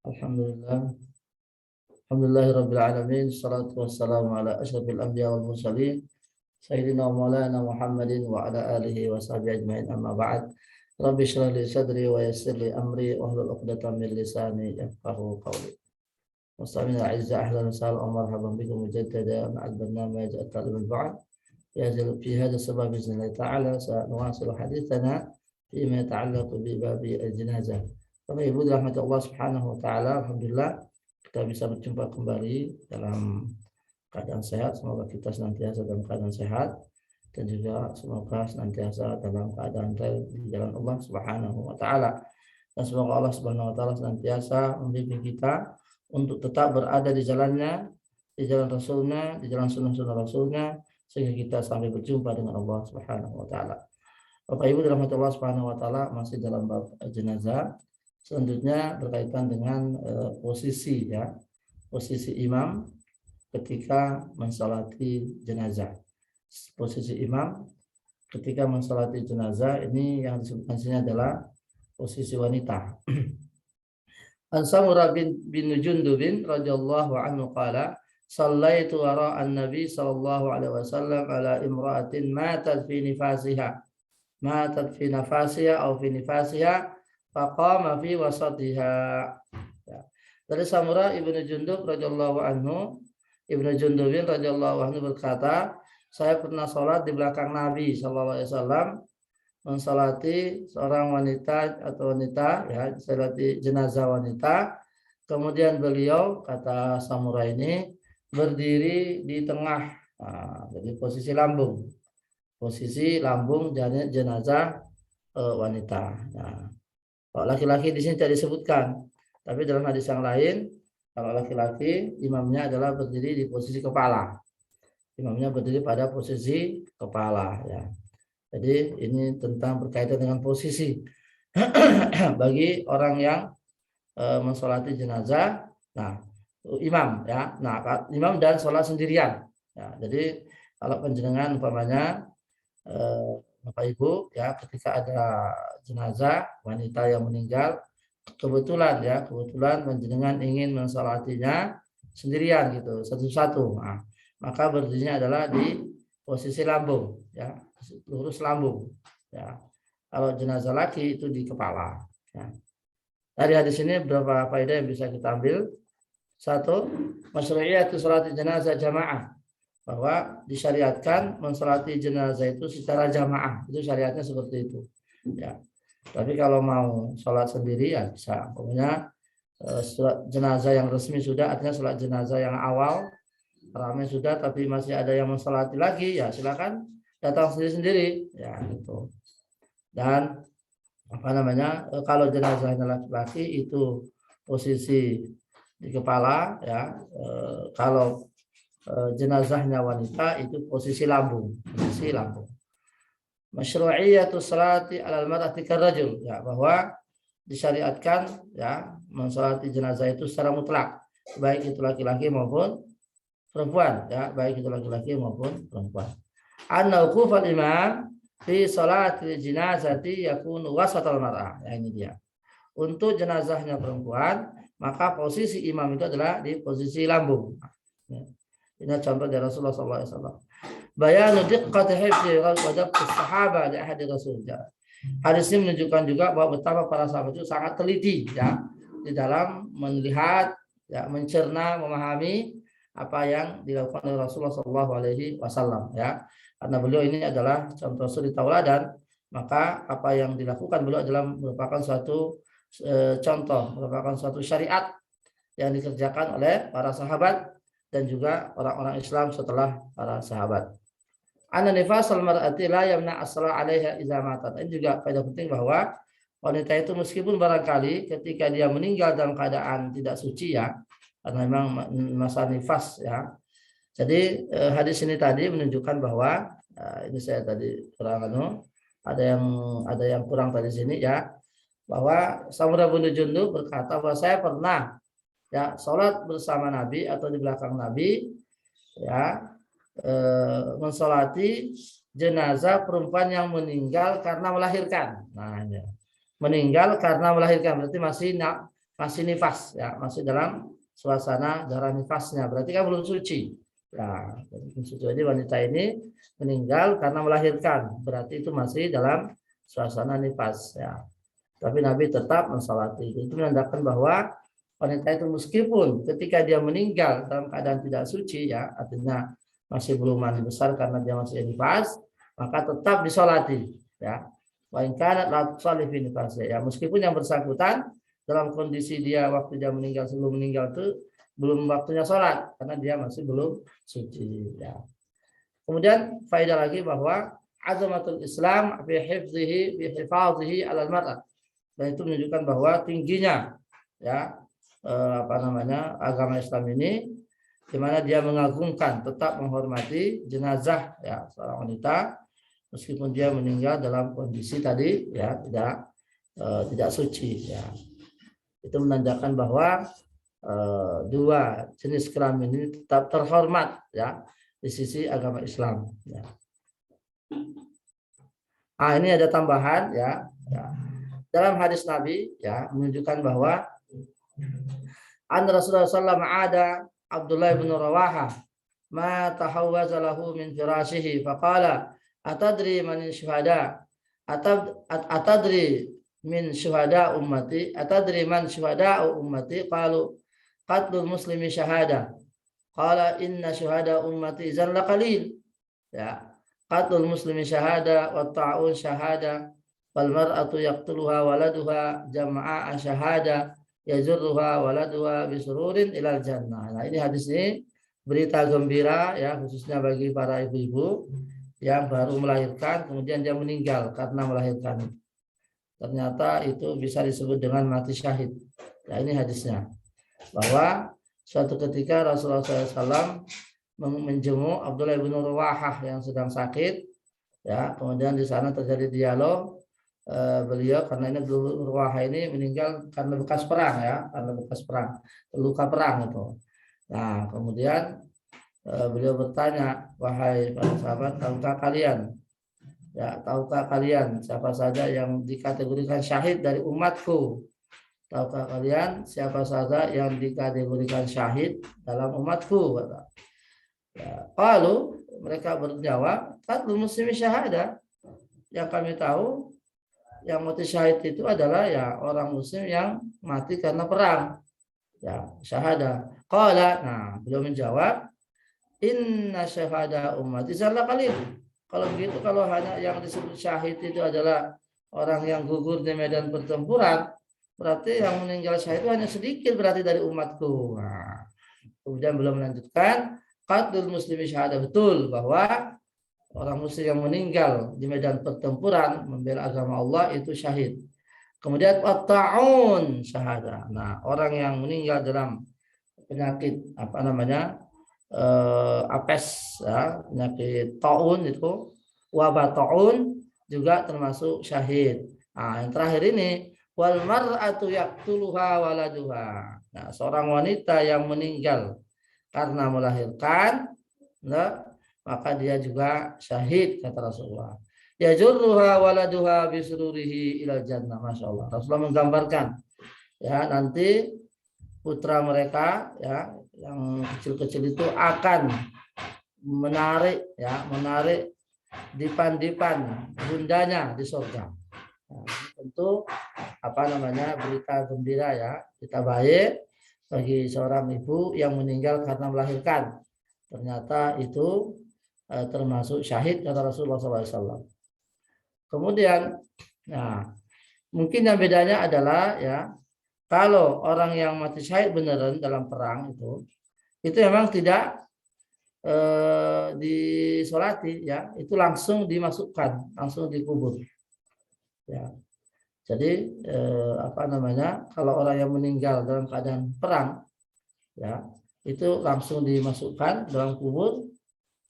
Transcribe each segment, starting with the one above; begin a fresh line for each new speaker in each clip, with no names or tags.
Alhamdulillah. Alhamdulillahirabbil alamin. Shalatu wassalamu ala asyrafil anbiya wal mursalin sayyidina wa maulana Muhammadin wa ala alihi wa sahbihi ajmain. Amma ba'd. Rabbi shrah li sadri wa yassir li amri wahlul 'uqdatam min lisani yafqahu qawli. Mustami'ina a'izza ahlan wa sahlan wa marhaban bikum mujaddada ma'al barnamij at-ta'lim al-ba'd. في هذا السبب بإذن الله تعالى سنواصل حديثنا فيما يتعلق بباب الجنازة. Bapak Ibu dirahmati Allah Subhanahu wa taala, alhamdulillah kita bisa berjumpa kembali dalam keadaan sehat. Semoga kita senantiasa dalam keadaan sehat dan juga semoga senantiasa dalam keadaan di jalan Allah Subhanahu wa taala. Dan semoga Allah Subhanahu wa taala senantiasa membimbing kita untuk tetap berada di jalannya, di jalan Rasulnya, di jalan sunnah-sunnah Rasulnya, sehingga kita sampai berjumpa dengan Allah Subhanahu wa taala. Bapak Ibu dirahmati Allah Subhanahu wa taala, masih dalam bab jenazah. Selanjutnya berkaitan dengan posisi imam ketika mensolati jenazah. Posisi imam ketika mensolati jenazah ini yang disebutkan sini adalah posisi wanita. An Samurah bin Jundubin radhiyallahu anhu qala Sallaitu wara'an Nabi sallallahu alaihi wasallam ala imra'atin matat fi nifasiha aw fi nifasiha faqama fi wasatiha. Dari Samurah ibnu Jundub radhiyallahu anhu, ibnu Jundubin radhiyallahu anhu berkata, saya pernah sholat di belakang Nabi sallallahu alaihi wasallam, mensolati seorang wanita solati jenazah wanita. Kemudian beliau, kata Samurah ini, berdiri di tengah, jadi posisi lambung jenazah wanita. Nah, kalau laki-laki di sini tidak disebutkan, tapi dalam hadis yang lain, kalau laki-laki imamnya adalah berdiri di posisi kepala. Imamnya berdiri pada posisi kepala. Ya. Jadi ini tentang berkaitan dengan posisi bagi orang yang mensolati jenazah. Nah, imam ya. Nah, imam dan sholat sendirian. Ya, jadi kalau panjenengan umpamanya Bapak Ibu ya, ketika ada jenazah wanita yang meninggal, kebetulan panjenengan ingin mensolatinya sendirian gitu, satu-satu. Nah, maka berdirinya adalah di posisi lambung ya, lurus lambung ya. Kalau jenazah laki itu di kepala ya. Dari hadis ini beberapa faedah yang bisa kita ambil. Satu, masyru'iyatu sholati jenazah jamaah, bahwa disyariatkan mensolati jenazah itu secara jamaah, itu syariatnya seperti itu. Ya. Tapi kalau mau sholat sendiri ya bisa. Pokoknya sholat jenazah yang resmi sudah, artinya sholat jenazah yang awal ramai sudah, tapi masih ada yang mensolati lagi, ya silakan datang sendiri-sendiri, ya gitu. Dan kalau jenazahnya laki-laki itu posisi di kepala ya, kalau jenazahnya wanita itu posisi lambung. Masyru'iyatu salati 'alal mar'ati karrajul, ya, bahwa disyariatkan ya mensolati jenazah itu secara mutlak, baik itu laki-laki maupun perempuan ya, baik itu laki-laki maupun perempuan. Anna wuqufal imam fi salatil jenazati yakunu wasatal mar'ah. Ya, ini dia. Untuk jenazahnya perempuan, maka posisi imam itu adalah di posisi lambung. Ini contoh dari Rasulullah SAW. Bayanu diqqati hifzi wa dabti sahabat di ahadi Rasul. Hadis ini menunjukkan juga bahwa betapa para sahabat itu sangat teliti ya di dalam melihat, ya, mencerna, memahami apa yang dilakukan oleh Rasulullah SAW ya. Karena beliau ini adalah contoh suri tauladan, maka apa yang dilakukan beliau adalah merupakan suatu contoh, merupakan suatu syariat yang dikerjakan oleh para sahabat dan juga orang-orang Islam setelah para sahabat. Anna nifasal mar'ati la yamna as-salah 'alaiha idza matat. Ini juga faedah penting bahwa wanita itu meskipun barangkali ketika dia meninggal dalam keadaan tidak suci ya, karena memang masa nifas ya. Jadi hadis ini tadi menunjukkan bahwa ini saya tadi kurang ada yang kurang tadi sini ya, bahwa Samurah bin Jundub berkata bahwa saya pernah ya sholat bersama Nabi atau di belakang Nabi ya, mensolati jenazah perempuan yang meninggal karena melahirkan. Nah, ya. Meninggal karena melahirkan berarti masih nifas, ya, masih dalam suasana darah nifasnya, berarti kan belum suci. Ya, jadi wanita ini meninggal karena melahirkan, berarti itu masih dalam suasana nifas, ya. Tapi Nabi tetap mensalati. Itu menandakan bahwa wanita itu meskipun ketika dia meninggal dalam keadaan tidak suci, ya, artinya masih belum mandi besar karena dia masih nifas, maka tetap disolati, ya. Wa in kanat la tusalli fi nifas, ya, meskipun yang bersangkutan dalam kondisi dia waktu dia meninggal, sebelum meninggal itu belum waktunya sholat karena dia masih belum suci, ya. Kemudian faedah lagi bahwa azamatul Islam fi hifdhihi 'alal mar'ah. Dan itu menunjukkan bahwa tingginya, ya, agama Islam ini, di mana dia mengagungkan, tetap menghormati jenazah, ya, seorang wanita meskipun dia meninggal dalam kondisi tadi, ya, tidak suci, ya. Itu menandakan bahwa dua jenis kelamin ini tetap terhormat, ya, di sisi agama Islam, ya. Ini ada tambahan, ya, ya. Dalam hadis Nabi, ya, menunjukkan bahwa Rasulullah SAW ada Abdullah bin Rawaha ma tahawwaza lahu min firashihi faqala atadri man syuhada atadri min syuhada ummati atadri man syuhada ummati qalu qatlul muslimi syahada qala inna syuhada ummati zalla qalil, ya, qatlul muslimi syahada wa ta'un syahada wal mar'atu yaqtuluha waladuha jama'a syahada yajurruha waladuha bisururin ilal jannah. Nah, ini hadis ini berita gembira, ya, khususnya bagi para ibu-ibu yang baru melahirkan kemudian dia meninggal karena melahirkan. Ternyata itu bisa disebut dengan mati syahid. Nah, ini hadisnya. Bahwa suatu ketika Rasulullah SAW menjenguk Abdullah bin Rawahah yang sedang sakit, ya, kemudian di sana terjadi dialog. Beliau karena ini Rawahah ini meninggal karena bekas perang, ya, karena bekas perang, luka perang itu. Nah, kemudian beliau bertanya, wahai para sahabat, tahukah kalian, ya, tahukah kalian siapa saja yang dikategorikan syahid dari umatku? Tahukah kalian siapa saja yang dikategorikan syahid dalam umatku? Kata. Ya, lalu mereka berjawab, qatlul muslimi syahada. Yang kami tahu yang mati syahid itu adalah, ya, orang muslim yang mati karena perang, ya, syahada. Qala, nah, beliau menjawab, inna syahada ummati zalla qalil. Kalau begitu, kalau hanya yang disebut syahid itu adalah orang yang gugur di medan pertempuran, berarti yang meninggal syahid itu hanya sedikit berarti dari umatku. Nah, kemudian beliau melanjutkan, qatlul muslimi syahada, betul bahwa orang muslim yang meninggal di medan pertempuran membela agama Allah itu syahid. Kemudian ta'un syahada. Nah, orang yang meninggal dalam penyakit apes, ya, penyakit taun itu, wabah taun juga termasuk syahid. Nah, yang terakhir ini wal mar'atu yaqtuluha waladuha. Nah, seorang wanita yang meninggal karena melahirkan, nah, maka dia juga syahid, kata Rasulullah. Ya jurruha waladuha bisururihi ilal jannah. Masya Allah. Rasulullah menggambarkan, ya, nanti putra mereka, ya, yang kecil-kecil itu akan menarik dipan-dipan bundanya di surga. Nah, tentu berita gembira, ya, berita baik bagi seorang ibu yang meninggal karena melahirkan. Ternyata itu termasuk syahid, kata Rasulullah SAW. Kemudian, nah, mungkin yang bedanya adalah, ya, kalau orang yang mati syahid beneran dalam perang itu memang tidak disolati, ya, itu langsung dimasukkan, langsung dikubur, ya. Jadi kalau orang yang meninggal dalam keadaan perang, ya, itu langsung dimasukkan dalam kubur,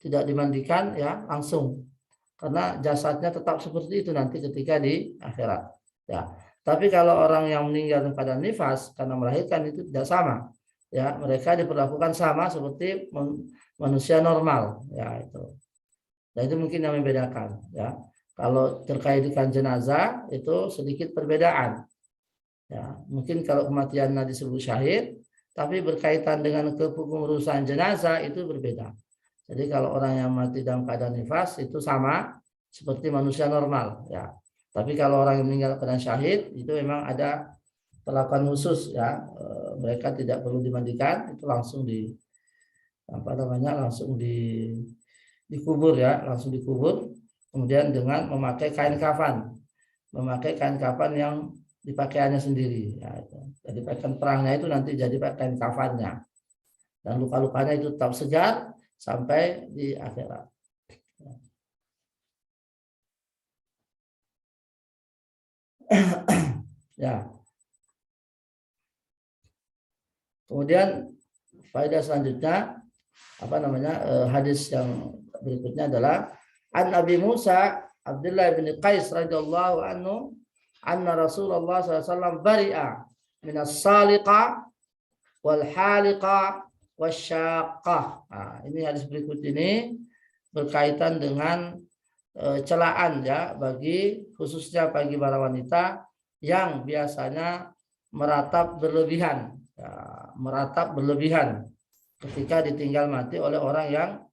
tidak dimandikan, ya, langsung, karena jasadnya tetap seperti itu nanti ketika di akhirat, ya. Tapi kalau orang yang meninggal pada nifas karena melahirkan itu tidak sama, ya, mereka diperlakukan sama seperti manusia normal, ya, itu. Dan itu mungkin yang membedakan, ya. Kalau terkait dengan jenazah itu sedikit perbedaan, Ya, mungkin kalau kematiannya disebut syahid, tapi berkaitan dengan kepengurusan jenazah itu berbeda. Jadi kalau orang yang mati dalam keadaan nifas itu sama seperti manusia normal, ya. Tapi kalau orang yang meninggal keadaan syahid itu memang ada perlakuan khusus, ya. Mereka tidak perlu dimandikan, itu langsung langsung dikubur, ya, langsung dikubur. Kemudian dengan memakai kain kafan, yang dipakaiannya sendiri, ya. Jadi pakaian perangnya itu nanti jadi pakaian kafannya, dan luka-lukanya itu tetap segar sampai di akhirat. Ya. Kemudian faedah selanjutnya hadis yang berikutnya adalah an Abi Musa Abdullah bin Qais radhiyallahu anhu anna Rasulullah SAW bari'a minas saliqa wal haliqa wasyaqah. Nah, ini hadis berikut ini berkaitan dengan celaan, ya, khususnya bagi para wanita yang biasanya meratap berlebihan, ya, ketika ditinggal mati oleh orang yang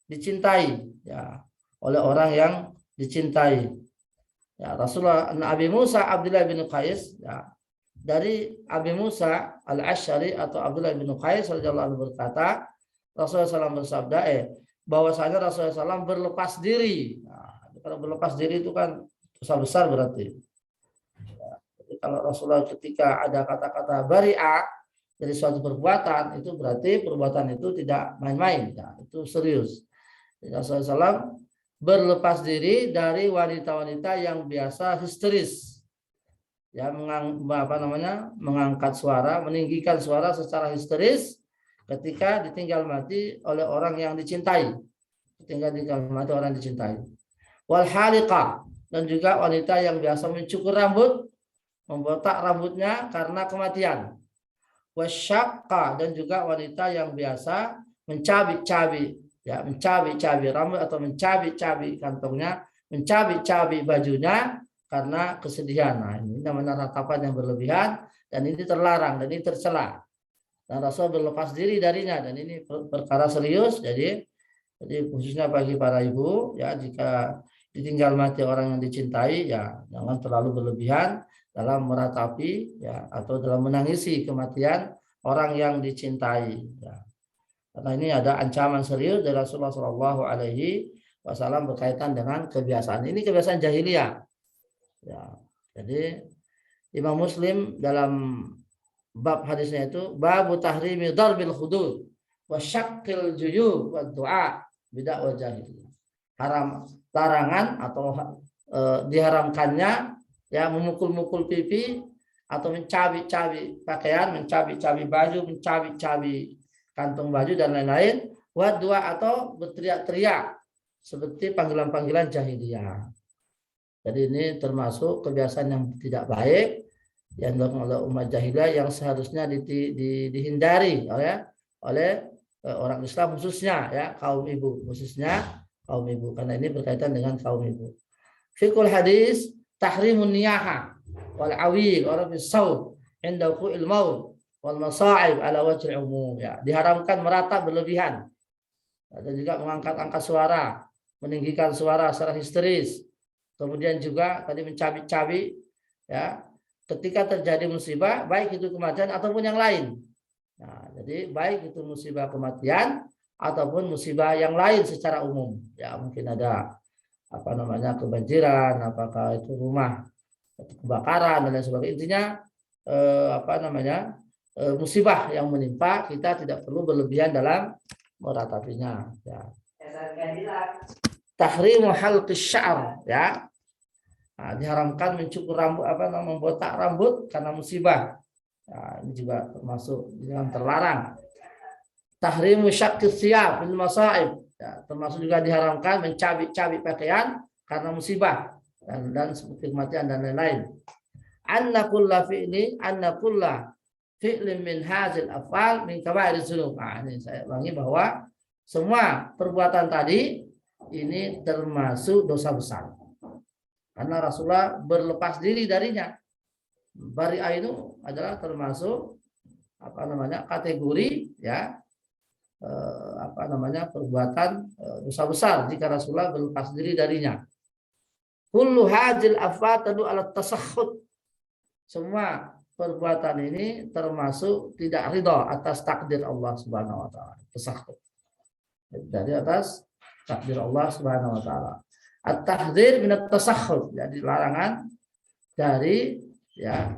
dicintai, ya, Ya, Rasulullah Abi Musa Abdullah bin Qais, ya, dari Abi Musa Al-Asy'ari atau Abdullah bin Qais radhiyallahu anhu berkata, Rasulullah SAW bersabda, bahwasanya Rasulullah SAW berlepas diri. Nah, kalau berlepas diri itu kan dosa besar berarti. Ya, jadi kalau Rasulullah ketika ada kata-kata bari'a dari suatu perbuatan, itu berarti perbuatan itu tidak main-main, ya, itu serius. Jadi Rasulullah SAW berlepas diri dari wanita-wanita yang biasa histeris, ya, mengangkat suara, meninggikan suara secara histeris ketika ditinggal mati oleh orang yang dicintai. Wal haliqah, dan juga wanita yang biasa mencukur rambut, membotak rambutnya karena kematian. Wasyaqqa, dan juga wanita yang biasa mencabik-cabik, ya, mencabik-cabik rambut atau mencabik-cabik kantongnya, mencabik-cabik bajunya karena kesedihan. Nah, ini namanya ratapan yang berlebihan, dan ini terlarang dan ini tercela. Dan Rasul berlepas diri darinya, dan ini perkara serius. Jadi khususnya bagi para ibu, ya, jika ditinggal mati orang yang dicintai, ya, jangan terlalu berlebihan dalam meratapi, ya, atau dalam menangisi kematian orang yang dicintai, ya. Karena ini ada ancaman serius dari Rasulullah SAW berkaitan dengan kebiasaan. Ini kebiasaan jahiliyah, ya. Jadi Imam Muslim dalam bab hadisnya itu babu tahrimi darbil hudud wa syaqqil juyub wa du'a bidah wal jahiliyah. Larangan atau diharamkannya, ya, memukul-mukul pipi atau mencabik-cabik pakaian, mencabik-cabik baju, mencabik-cabik kantung baju dan lain-lain, wa du'a, atau berteriak-teriak seperti panggilan-panggilan jahiliyah. Jadi ini termasuk kebiasaan yang tidak baik yang dilakukan oleh umat jahiliyah, yang seharusnya dihindari oleh orang Islam, khususnya, ya, kaum ibu, karena ini berkaitan dengan kaum ibu. Fikul hadis tahrimun niyaha wal awil wa rafi saut inda wuqu'il maut wal masa'ib ala wajhil umum, ya, diharamkan meratap berlebihan, dan juga mengangkat-angkat suara, meninggikan suara secara histeris. Kemudian juga tadi mencabik-cabik, ya, ketika terjadi musibah, baik itu kematian ataupun yang lain. Nah, jadi baik itu musibah kematian ataupun musibah yang lain secara umum, ya, mungkin ada kebanjiran, apakah itu rumah kebakaran dan lain sebagainya. Intinya musibah yang menimpa, kita tidak perlu berlebihan dalam meratapinya, ya. Tahrimu halqis sya'r, ya. Nah, diharamkan mencukur rambut, membotak rambut karena musibah. Nah, ini juga termasuk yang terlarang. Tahrimu syaqqis thiyab bil masa'ib, ya, termasuk juga diharamkan mencabik-cabik pakaian karena musibah dan seperti kematian dan lain-lain. Anna kulla fi'lin min hadzal af'al min kaba'iriz dzunub. Nah, ini saya ulangi bahwa semua perbuatan tadi ini termasuk dosa besar, karena Rasulullah berlepas diri darinya. Bari'ah itu adalah termasuk kategori ya perbuatan dosa besar jika Rasulullah berlepas diri darinya. Kullu hadil afat tadu ala tasakhut. Semua perbuatan ini termasuk tidak ridha atas takdir Allah Subhanahu wa taala. Tasakhut. Dari atas takdir Allah Subhanahu wa taala. At-tahdzir min at-tasakhut, jadi larangan dari ya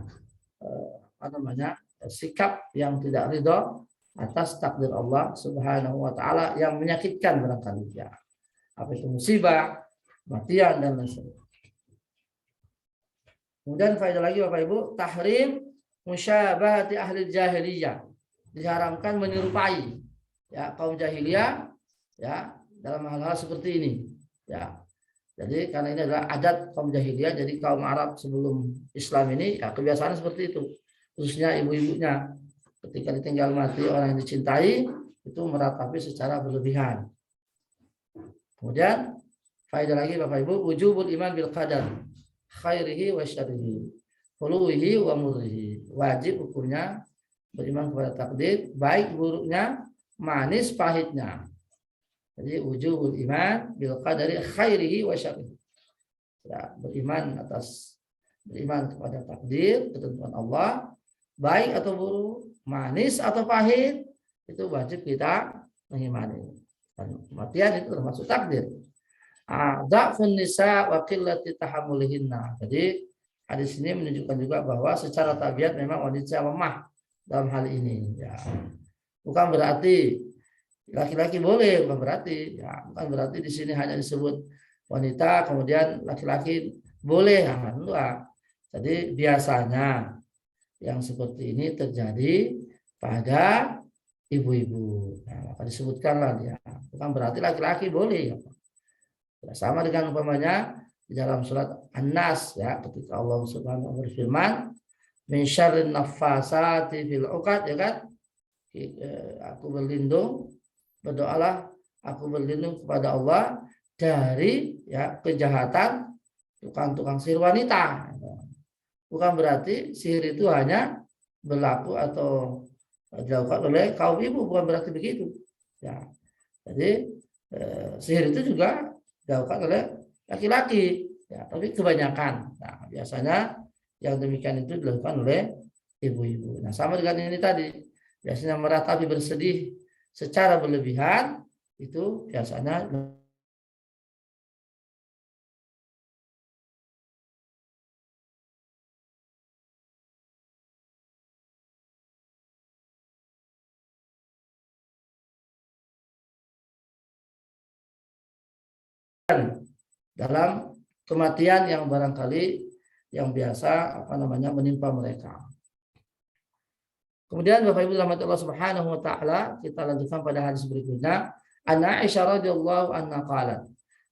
sikap yang tidak ridha atas takdir Allah Subhanahu wa taala yang menyakitkan barangkali ya. Apa itu musibah, kematian dan lain sebagainya. Kemudian faedah lagi Bapak Ibu, tahrim musyabahati ahli jahiliyah. Diharamkan menyerupai ya kaum jahiliyah ya dalam hal-hal seperti ini ya. Jadi karena ini adalah adat kaum jahiliyah, jadi kaum Arab sebelum Islam ini ya kebiasaan seperti itu. Khususnya ibu-ibunya ketika ditinggal mati orang yang dicintai itu meratapi secara berlebihan. Kemudian faedah lagi Bapak Ibu, wujubul iman bil qadar khairihi wa syarrihi, huluhi wa murrihi. Wajib hukumnya beriman kepada takdir, baik buruknya, manis pahitnya. Jadi wujubul iman bil qadari khairihi wa syarrihi. Ya, beriman kepada takdir, ketentuan Allah, baik atau buruk, manis atau pahit, itu wajib kita mengimani. Dan kematian itu termasuk takdir. Dha'fun nisa wa qillati tahammulihinna. Jadi hadis ini menunjukkan juga bahwa secara tabiat memang wanita lemah dalam hal ini. Ya. Bukan berarti laki-laki boleh, bukan berarti. Ya, bukan berarti di sini hanya disebut wanita, kemudian laki-laki boleh. Enggak. Jadi biasanya yang seperti ini terjadi pada ibu-ibu. Nah, maka disebutkanlah dia. Bukan berarti laki-laki boleh. Ya, sama dengan umpamanya di dalam surat An-Nas ya, ketika Allah Subhanahu wa taala berfirman, min syarrin naffasati fil 'uqad, ya kan? Aku berdoalah aku berlindung kepada Allah dari ya kejahatan tukang-tukang sihir wanita. Bukan berarti sihir itu hanya berlaku atau dilakukan oleh kaum ibu, bukan berarti begitu. Ya. Jadi sihir itu juga dilakukan oleh laki-laki, ya, tapi kebanyakan. Nah, biasanya yang demikian itu dilakukan oleh ibu-ibu. Nah, sama dengan ini tadi, biasanya meratapi bersedih secara berlebihan itu biasanya dalam kematian yang barangkali yang biasa menimpa mereka. Kemudian Bapak Ibu rahmati Allah Subhanahu wa taala, kita lanjutkan pada hadis berikutnya. An Aisyah radhiyallahu anha qalat,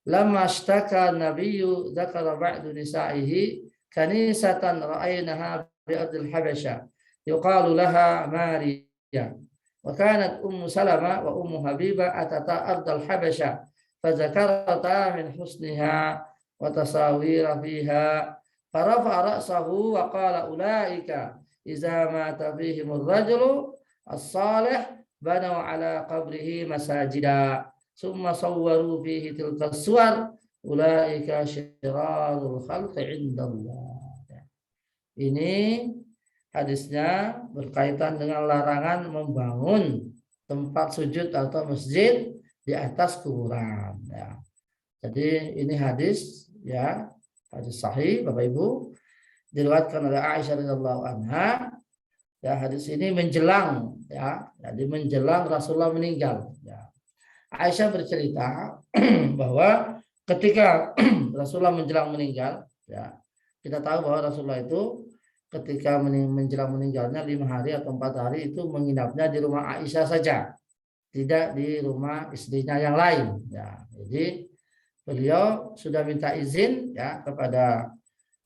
lamma ashtaka an-nabiyyu dzakara ba'du nisa'ihi kanisatan ra'aynaha bi ardil Habasyah yuqalu laha Mariyah. Wa kanat Ummu Salamah wa Ummu Habibah atata ardal Habasyah فذكرتا من حسنها وتصاوير فيها فرفع رأسه وقال أولئك إذا مات فيهم الرجل الصالح بنوا على قبره مساجدا ثم صوروا فيه تلك الصور أولئك شرار الخلق عند الله. Ini hadisnya berkaitan dengan larangan membangun tempat sujud atau masjid di atas kuburan. Ya. Jadi ini hadis ya, hadis sahih Bapak Ibu, diriwayatkan oleh Aisyah radhiyallahu anha. Ya, hadis ini menjelang ya, jadi menjelang Rasulullah meninggal. Ya. Aisyah bercerita bahwa ketika Rasulullah menjelang meninggal, ya, kita tahu bahwa Rasulullah itu ketika menjelang meninggalnya 5 hari atau 4 hari itu menginapnya di rumah Aisyah saja, tidak di rumah istrinya yang lain. Ya, jadi beliau sudah minta izin ya kepada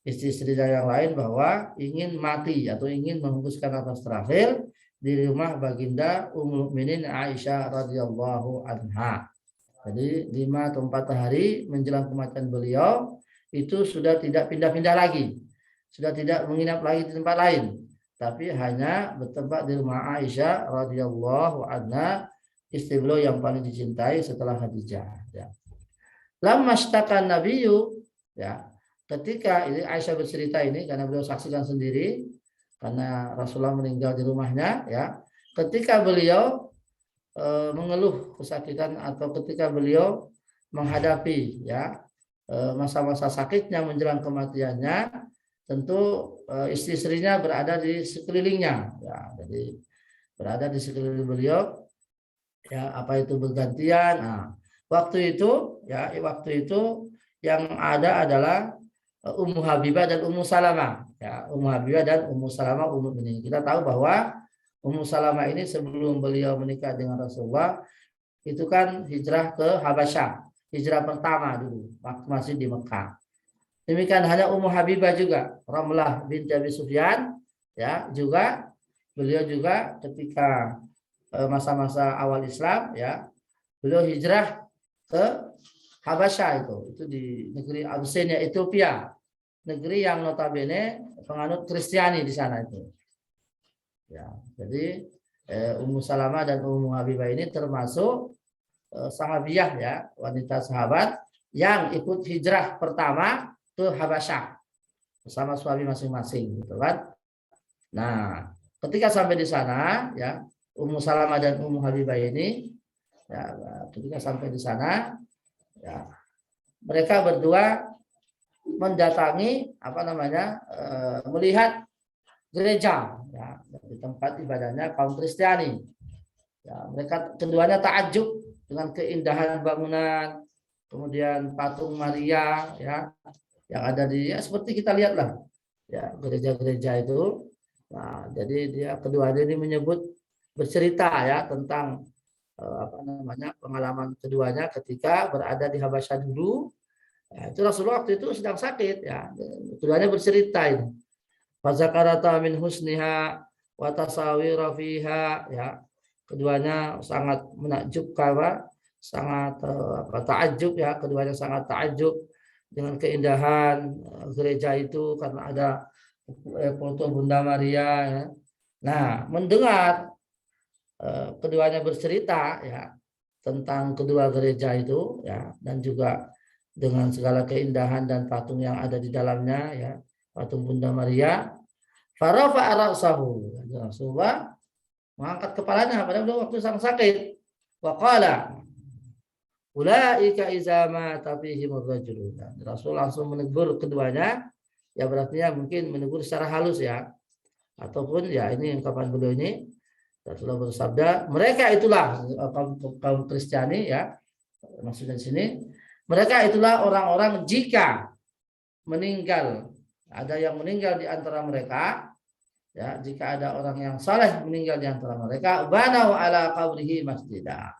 istri-istrinya yang lain bahwa ingin mati atau ingin menghembuskan nafas terakhir di rumah baginda Ummul Mukminin Aisyah radhiyallahu anha. Jadi 5 atau 4 hari menjelang kematian beliau itu sudah tidak pindah-pindah lagi. sudah tidak menginap lagi di tempat lain, tapi hanya bertempat di rumah Aisyah radhiyallahu anha, istri beliau yang paling dicintai setelah Khadijah. Ya. Lamma shtaka nabiyyu, ya, ketika ini Aisyah bercerita ini karena beliau saksikan sendiri karena Rasulullah meninggal di rumahnya, ya. Ketika beliau mengeluh kesakitan atau ketika beliau menghadapi ya masa-masa sakitnya menjelang kematiannya, tentu istri-istrinya berada di sekelilingnya, ya. Jadi berada di sekeliling beliau, ya, apa itu bergantian. Nah, waktu itu yang ada adalah Ummu Habibah dan Ummu Salamah. Ya, Ummu Habibah dan Ummu Salamah ini. Kita tahu bahwa Ummu Salamah ini sebelum beliau menikah dengan Rasulullah itu kan hijrah ke Habasyah, hijrah pertama dulu waktu masih di Mekah. Demikian hanya Ummu Habibah juga, Ramlah binti Abi Sufyan, ya, juga beliau juga ketika masa-masa awal Islam, ya, beliau hijrah ke Habasyah, itu di negeri Abyssinia, Ethiopia, negeri yang notabene penganut Kristiani di sana itu. Ya, jadi Ummu Salamah dan Ummu Habibah ini termasuk sahabiah, ya, wanita sahabat yang ikut hijrah pertama ke Habasyah bersama suami masing-masing, gitu kan. Nah, ketika sampai di sana, ya, Ummu Salamah dan Ummu Habibah ini, ya, ketika sampai di sana, ya, mereka berdua mendatangi melihat gereja, ya, di tempat ibadahnya kaum Kristiani. Ya, mereka keduanya takjub dengan keindahan bangunan, kemudian patung Maria, ya, yang ada di, ya, seperti kita lihatlah, ya, gereja-gereja itu. Nah, jadi dia keduanya ini menyebut bercerita, ya, tentang pengalaman keduanya ketika berada di Habasyah dulu. Ya, itu Rasulullah waktu itu sedang sakit, ya. Keduanya bercerita ini. Fazakarata min husniha wa tasawira fiha, ya. Keduanya sangat menakjubkan, sangat takjub, ya. Keduanya sangat takjub dengan keindahan gereja itu karena ada foto Bunda Maria, ya. Nah, mendengar keduanya bercerita, ya, tentang kedua gereja itu, ya, dan juga dengan segala keindahan dan patung yang ada di dalamnya, ya, patung Bunda Maria. Farafa'a ra'sahu, Rasulullah mengangkat kepalanya pada waktu sang sakit. Wa qala ulaika iza mata fihimur rajul. Rasul langsung menegur keduanya, ya, berarti mungkin menegur secara halus, ya, ataupun, ya, ini ungkapan beliau ini. Rasulullah bersabda, mereka itulah kaum Kristiani, ya, maksudnya di sini, mereka itulah orang-orang jika meninggal, ada yang meninggal di antara mereka, ya, jika ada orang yang saleh meninggal di antara mereka, banau ala qabrihi masjidah.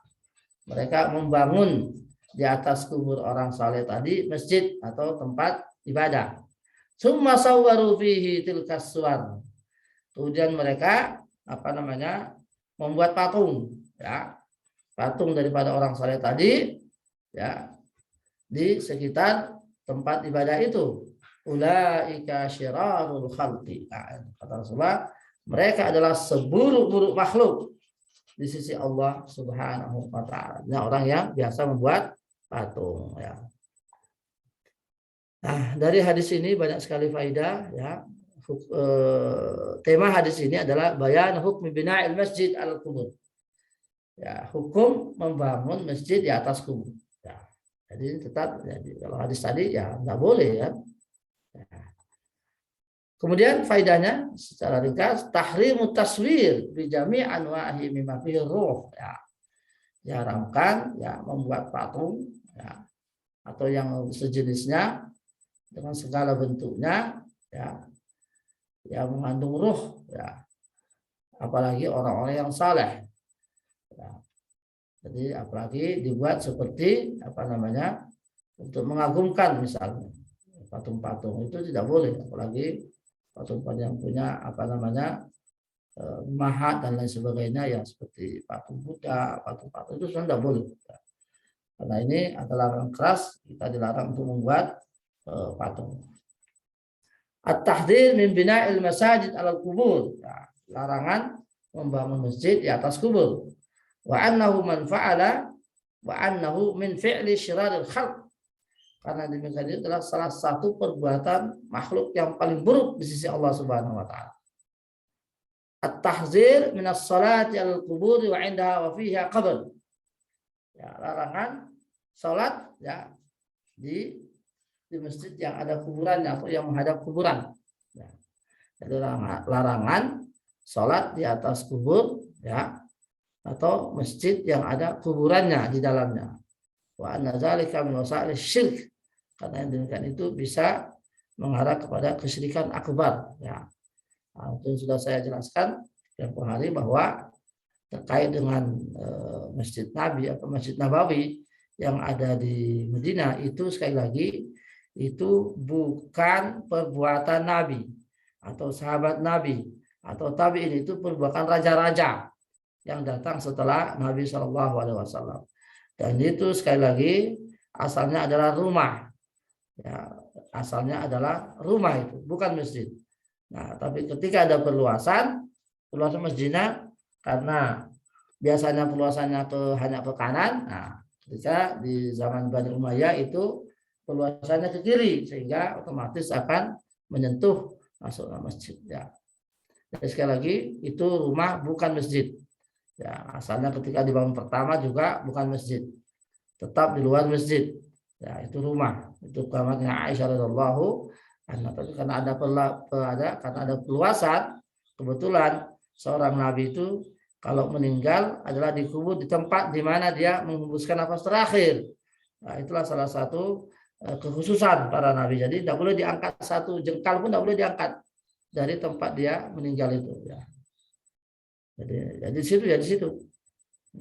Mereka membangun di atas kubur orang saleh tadi masjid atau tempat ibadah. Summa sawwaru fihi tilkas suwar. Kemudian mereka membuat patung, ya, patung daripada orang saleh tadi, ya, di sekitar tempat ibadah itu. Ulaika syirarul khalqi. Kata Rasulullah, mereka adalah seburuk-buruk makhluk di sisi Allah Subhanahu wa taala. Ini orang yang biasa membuat patung, ya. Nah, dari hadis ini banyak sekali faedah, ya. Tema hadis ini adalah bayan hukmi bina'il masjid al kubur. Ya, hukum membangun masjid di atas kubur. Ya. Jadi tetap, jadi kalau hadis tadi, ya, nggak boleh, ya. Kemudian faedahnya secara ringkas, tahrimu taswir bi jami' anwa'i mimma fihi ruh, ya. Diharamkan, ya, membuat patung, ya, atau yang sejenisnya dengan segala bentuknya, ya, yang mengandung ruh, ya. Apalagi orang-orang yang saleh. Ya. Jadi apalagi dibuat seperti untuk mengagumkan, misalnya patung-patung itu tidak boleh, apalagi patung-patung yang punya mahat dan lain sebagainya, ya, seperti patung Buddha, patung-patung itu sudah tidak boleh, ya. Karena ini adalah larangan keras, kita dilarang untuk membuat patung. At-tahdhir min bina'il masajid 'alal qubur. Ya, larangan membangun masjid di atas kubur. Wa annahu man fa'ala wa annahu min fi'li syiraril khalq. Karena demikian itu adalah salah satu perbuatan makhluk yang paling buruk di sisi Allah Subhanahu wa taala. At-tahzir min as-salati 'alal qubur wa 'indaha wa fiha qabr. Ya, larangan salat ya di masjid yang ada kuburan atau yang menghadap kuburan. Ya. Jadi larangan sholat di atas kubur ya atau masjid yang ada kuburannya di dalamnya. Wa anna dzalika min wasail syirk. Karena yang demikian itu bisa mengarah kepada kesyirikan akbar ya. Nah, itu sudah saya jelaskan tempoh hari bahwa terkait dengan Masjid Nabi atau Masjid Nabawi yang ada di Madinah itu sekali lagi itu bukan perbuatan Nabi atau sahabat Nabi atau tabi'in, itu perbuatan raja-raja yang datang setelah Nabi Shallallahu Alaihi Wasallam. Dan itu sekali lagi asalnya adalah rumah, ya, asalnya adalah rumah itu bukan masjid. Nah, tapi ketika ada perluasan masjidnya karena biasanya perluasannya hanya ke kanan. Nah, ketika di zaman Bani Umayyah itu perluasannya ke kiri sehingga otomatis akan menyentuh masuk ke masjid ya. Jadi sekali lagi itu rumah bukan masjid. Ya, asalnya ketika dibangun pertama juga bukan masjid. Tetap di luar masjid. Ya, itu rumah. Itu kamarnya Aisyah radhiyallahu anha. Tapi karena ada perluasan, kebetulan seorang nabi itu kalau meninggal adalah dikubur di tempat di mana dia menghembuskan nafas terakhir. Nah, itulah salah satu kekhususan para nabi. Jadi tidak boleh diangkat satu jengkal pun tidak boleh diangkat dari tempat dia meninggal itu. Ya. Jadi di situ.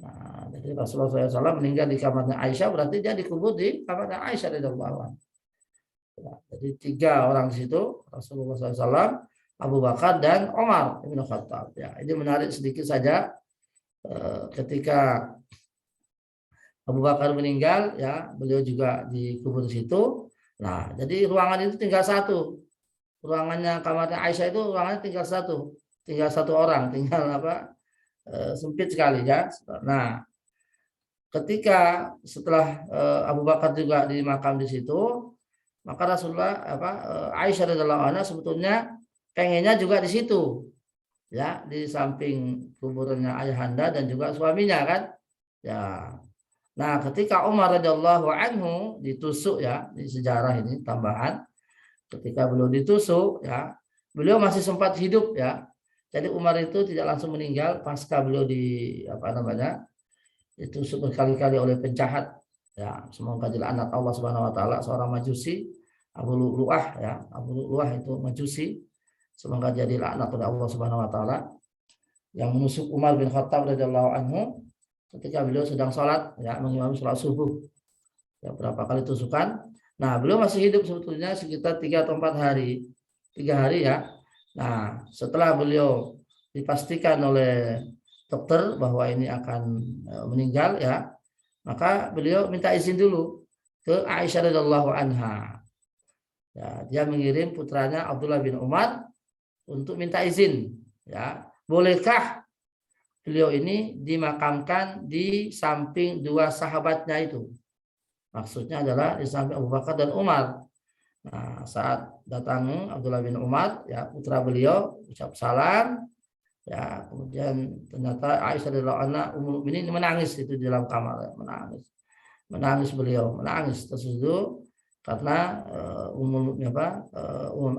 Nah, jadi Rasulullah SAW meninggal di kamarnya Aisyah, berarti dia dikubur di kamarnya Aisyah radhiyallahu anha. Ya, jadi 3 orang di situ, Rasulullah SAW, Abu Bakar dan Umar bin Khattab. Ya, ini menarik sedikit saja ketika Abu Bakar meninggal, ya beliau juga dikubur di situ. Nah, jadi ruangan itu tinggal satu. Ruangannya kamarnya Aisyah itu ruangannya tinggal satu orang, tinggal sempit sekali ya. Nah, ketika setelah Abu Bakar juga dimakam di situ, maka Rasulullah Aisyah radhiyallahu anha sebetulnya pengennya juga di situ, ya di samping kuburannya ayahanda dan juga suaminya kan, ya. Nah, ketika Umar radhiyallahu anhu ditusuk ya, di sejarah ini tambahan, ketika beliau ditusuk ya, beliau masih sempat hidup ya. Jadi Umar itu tidak langsung meninggal pasca beliau ditusuk berkali-kali oleh penjahat ya. Semoga dilaknat Allah Subhanahu wa taala seorang Majusi, Abu Lu'lu'ah ya. Abu Lu'lu'ah itu Majusi. Semoga dia dilaknat oleh Allah Subhanahu wa taala yang menusuk Umar bin Khattab radhiyallahu anhu ketika beliau sedang sholat ya, mengimami sholat subuh ya, berapa kali tusukan. Nah, beliau masih hidup sebetulnya sekitar 3 atau 4 hari, 3 hari ya. Nah, setelah beliau dipastikan oleh dokter bahwa ini akan meninggal ya, maka beliau minta izin dulu ke Aisyah radhiyallahu anha. Ya, dia mengirim putranya Abdullah bin Umar untuk minta izin ya, bolehkah beliau ini dimakamkan di samping 2 sahabatnya itu. Maksudnya adalah di samping Abu Bakar dan Umar. Nah, saat datang Abdullah bin Umar, ya putra beliau, ucap salam, ya kemudian ternyata Aisyah radhiyallahu anha Ummul Mukminin menangis itu di dalam kamar, ya, menangis beliau, menangis terseduh karena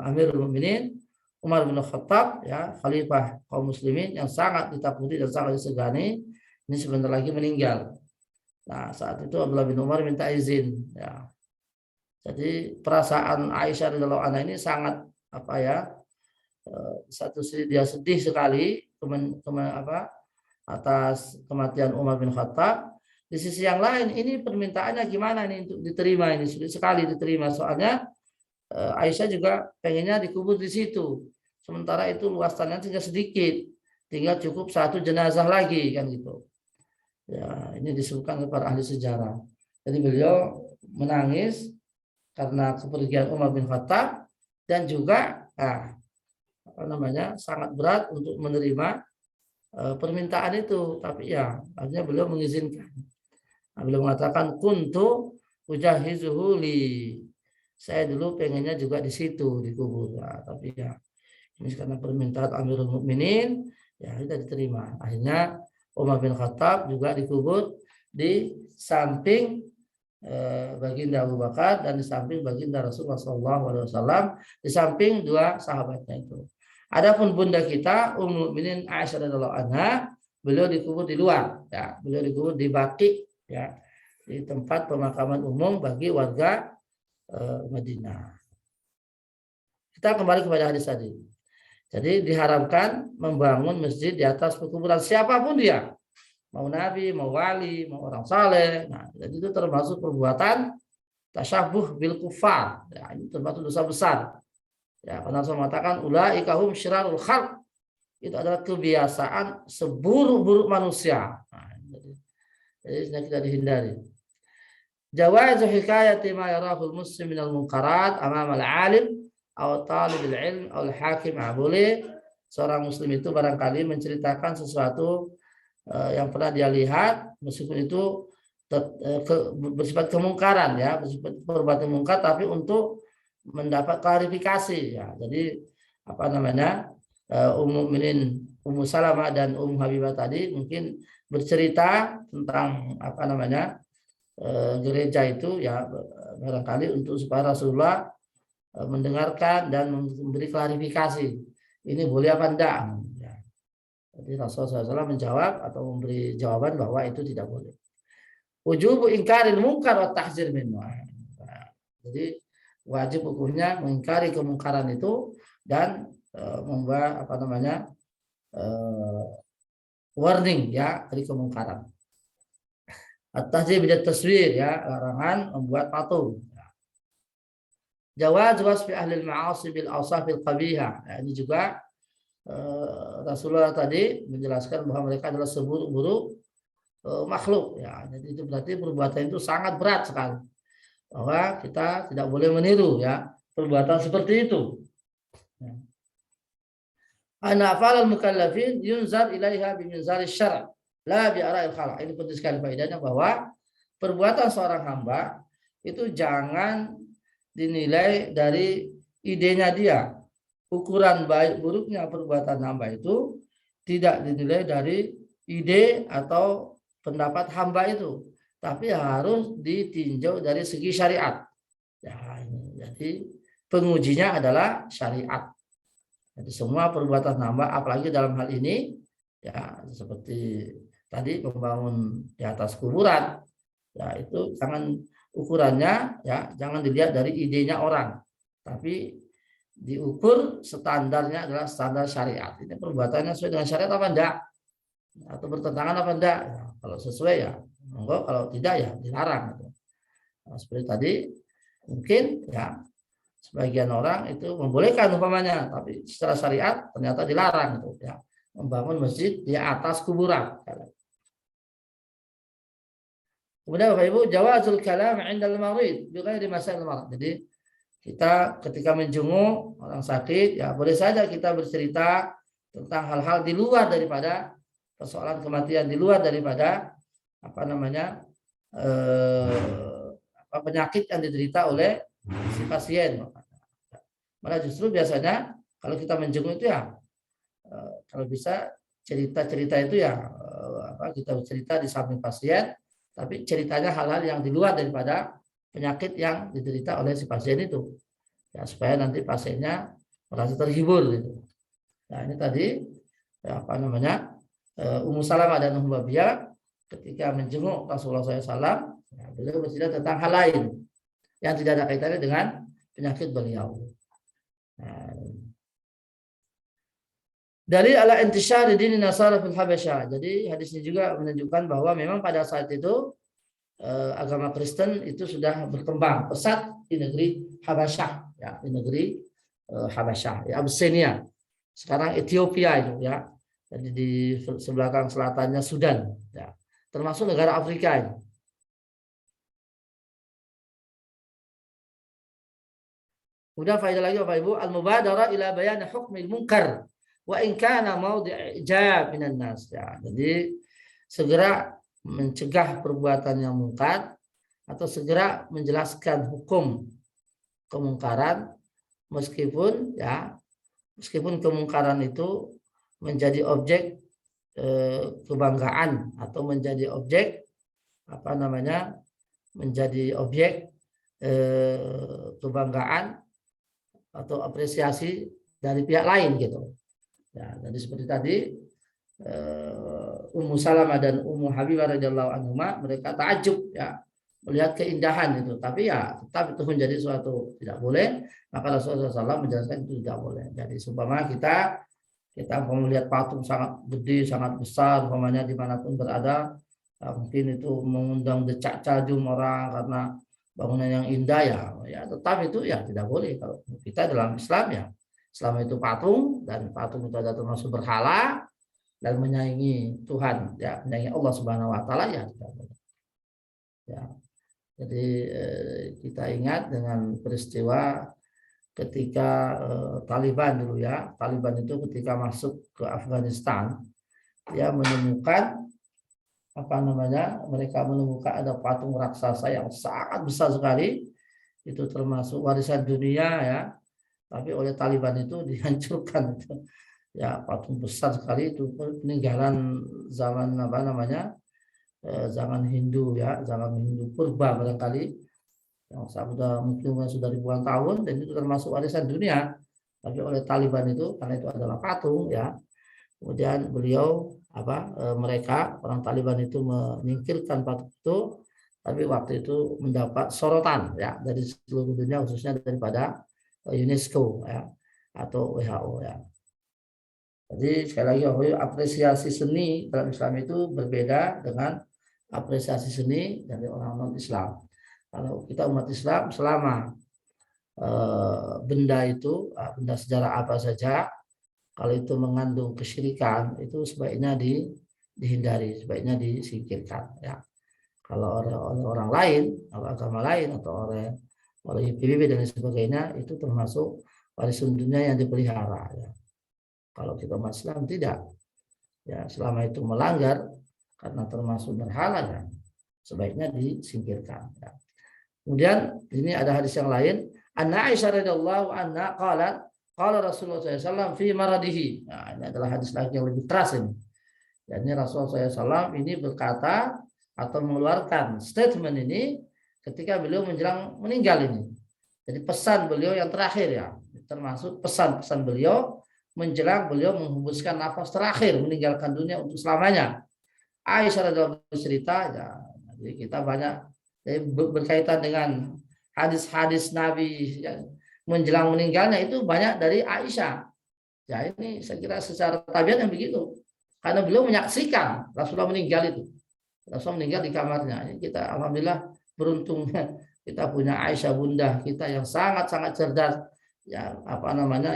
Amirul Mukminin Umar bin Khattab ya, khalifah kaum muslimin yang sangat ditakuti dan sangat disegani, ini sebentar lagi meninggal. Nah, saat itu Abdullah bin Umar minta izin ya. Jadi perasaan Aisyah radhiyallahu anha ini sangat satu sisi dia sedih sekali atas kematian Umar bin Khattab. Di sisi yang lain ini permintaannya gimana nih untuk diterima, ini sulit sekali diterima soalnya Aisyah juga pengennya dikubur di situ. Sementara itu luas tanahnya tinggal sedikit, tinggal cukup 1 jenazah lagi kan gitu. Ya, ini disebutkan para ahli sejarah. Jadi beliau menangis karena kepergian Umar bin Khattab dan juga apa namanya, sangat berat untuk menerima permintaan itu, tapi ya akhirnya beliau mengizinkan. Beliau mengatakan kuntu ujahizuhu li, saya dulu pengennya juga di situ dikubur, tapi ya ini karena permintaan Amirul Mukminin ya tidak diterima. Akhirnya Umar bin Khattab juga dikubur di samping baginda Abu Bakar dan di samping baginda Rasulullah SAW, di samping dua sahabatnya itu. Adapun bunda kita Ummul Mukminin Aisyah radhiyallahu anha, beliau dikubur di luar, ya, beliau dikubur di Baqi, ya, di tempat pemakaman umum bagi warga Madinah. Kita kembali kepada hadis tadi. Jadi diharamkan membangun masjid di atas kuburan siapapun dia, mau nabi, mau wali, mau orang saleh. Nah, jadi itu termasuk perbuatan tasyabuh bil kufar. Ya, ini termasuk dosa besar. Ya, karena Rasul mengatakan ulaika hum syirarul khalq. Itu adalah kebiasaan seburuk-buruk manusia. Nah, jadi kita dihindari. Jawazu hikayati ma yarahul muslim minal munkarat amama al-alim atau talibul ilm atau al-hakim. Boleh seorang muslim itu barangkali menceritakan sesuatu yang pernah dia lihat, meskipun itu bersifat kemungkaran, ya, bersifat perbuatan mungkar, tapi untuk mendapat klarifikasi, ya. Jadi apa namanya, Ummu Mukminin Ummu Salamah dan Ummu Habibah tadi mungkin bercerita tentang apa namanya, gereja itu, ya, barangkali untuk supaya Rasulullah mendengarkan dan memberi klarifikasi, ini boleh apa enggak, ya. Jadi Rasulullah SAW menjawab atau memberi jawaban bahwa itu tidak boleh. Wujubu ingkaril munkar wa tahzir minhu. Jadi wajib hukumnya mengingkari kemungkaran itu dan membuat apa namanya, warning, ya, dari kemungkaran. At-tahzir bidat taswir, ya, larangan membuat patung. Jawaz wasfi ahli al-ma'asi bil awsafil qabihah. Nah, ini juga Rasulullah tadi menjelaskan bahwa mereka adalah seburuk-buruk makhluk, ya. Jadi itu berarti perbuatan itu sangat berat sekali, bahwa kita tidak boleh meniru, ya, perbuatan seperti itu. Ana afal al-mukallafin yunzar ilaiha biminzar syara' la bi ara'il khalaq. Ini penting sekali faedahnya, bahwa perbuatan seorang hamba itu jangan dinilai dari idenya dia. Ukuran baik buruknya perbuatan hamba itu tidak dinilai dari ide atau pendapat hamba itu, tapi harus ditinjau dari segi syariat. Ya, jadi pengujinya adalah syariat. Jadi semua perbuatan hamba, apalagi dalam hal ini, ya, seperti tadi membangun di atas kuburan, ya, itu jangan ukurannya, ya, jangan dilihat dari idenya orang, tapi diukur standarnya adalah standar syariat. Ini perbuatannya sesuai dengan syariat apa enggak, atau bertentangan apa enggak. Ya, kalau sesuai ya monggo, kalau tidak ya dilarang. Nah, seperti tadi mungkin, ya, sebagian orang itu membolehkan umpamanya, tapi secara syariat ternyata dilarang itu, ya, membangun masjid di atas kuburan. Kemudian Bapak Ibu, jawazul kalam 'indal marid bi ghairi masail marad. Jadi kita ketika menjenguk orang sakit, ya, boleh saja kita bercerita tentang hal-hal di luar daripada persoalan kematian, di luar daripada apa namanya, penyakit yang diderita oleh si pasien. Malah justru biasanya kalau kita menjenguk itu, ya, kalau bisa cerita-cerita itu, ya, kita bercerita di samping pasien, tapi ceritanya hal-hal yang di luar daripada penyakit yang diderita oleh si pasien itu, ya, supaya nanti pasiennya merasa terhibur, gitu. Nah, ini tadi, ya, apa namanya, Ummu Salamah dan Ummu Habibah ketika menjenguk Rasulullah SAW, ya, beliau bercerita tentang hal lain yang tidak ada kaitannya dengan penyakit beliau. Nah, dari ala intishari dini Nasara fil Habasyah. Jadi hadis ini juga menunjukkan bahwa memang pada saat itu agama Kristen itu sudah berkembang pesat di negeri Habasyah, ya, di negeri Habasyah, ya, Abyssinia. Sekarang Ethiopia itu, ya. Jadi di sebelah selatannya Sudan, ya. Termasuk negara Afrika ini. Kemudian faedah lagi Bapak Ibu, al-mubadarah ila bayan hukmil munkar wa in kana maudhi' ijab minan nas. Ya, jadi segera mencegah perbuatan yang mungkar atau segera menjelaskan hukum kemungkaran meskipun kemungkaran itu menjadi objek kebanggaan atau menjadi objek menjadi objek kebanggaan atau apresiasi dari pihak lain gitu. Ya, jadi seperti tadi Ummu Salamah dan Ummu Habibah radhiyallahu anhuma mereka takjub ya melihat keindahan itu, tapi ya tetap itu menjadi suatu tidak boleh. Maka Rasulullah SAW menjelaskan itu tidak boleh. Jadi seumpama kita melihat patung sangat gede, sangat besar, umpamanya dimanapun berada, mungkin itu mengundang decak kagum orang karena bangunan yang indah ya tetap itu ya tidak boleh. Kalau kita dalam Islam ya, selama itu patung dan patung itu ada termasuk berhala dan menyaingi Tuhan ya, menyaingi Allah Subhanahu Wa Taala ya tidak boleh. Ya. Jadi kita ingat dengan peristiwa ketika Taliban dulu ya, Taliban itu ketika masuk ke Afghanistan, dia menemukan mereka menemukan ada patung raksasa yang sangat besar sekali, itu termasuk warisan dunia ya, tapi oleh Taliban itu dihancurkan itu. Ya, patung besar sekali itu peninggalan zaman zaman Hindu ya, zaman Hindu purba barangkali yang sudah ribuan tahun dan itu termasuk warisan dunia, tapi oleh Taliban itu karena itu adalah patung ya, kemudian mereka orang Taliban itu menyingkirkan patung itu, tapi waktu itu mendapat sorotan ya dari seluruh dunia, khususnya daripada UNESCO ya atau WHO ya. Jadi sekali lagi apresiasi seni dalam Islam itu berbeda dengan apresiasi seni dari orang non-Islam. Kalau kita umat Islam, selama benda sejarah apa saja, kalau itu mengandung kesyirikan, itu sebaiknya dihindari, sebaiknya disingkirkan. Ya. Kalau oleh orang lain, atau agama lain, atau oleh PBB dan sebagainya, itu termasuk warisan dunia yang dipelihara. Ya. Kalau kita umat Islam tidak, ya selama itu melanggar karena termasuk berhala ya, sebaiknya disingkirkan. Ya. Kemudian ini ada hadis yang lain, Anna Aisyah radhiyallahu anha qalat qala Rasulullah SAW fi maradihi. Nah, ini adalah hadis lagi yang lebih keras ini. Jadi Rasulullah SAW ini berkata atau mengeluarkan statement ini ketika beliau menjelang meninggal ini. Jadi pesan beliau yang terakhir ya, termasuk pesan-pesan beliau menjelang beliau menghembuskan nafas terakhir meninggalkan dunia untuk selamanya. Aisyah radhiyallahu anha cerita ya, jadi kita banyak berkaitan dengan hadis-hadis Nabi yang menjelang meninggalnya itu banyak dari Aisyah. Ya ini saya kira secara tabiat yang begitu. Karena beliau menyaksikan Rasulullah meninggal itu. Rasulullah meninggal di kamarnya. Ini kita alhamdulillah beruntungnya kita punya Aisyah bunda kita yang sangat-sangat cerdas. Ya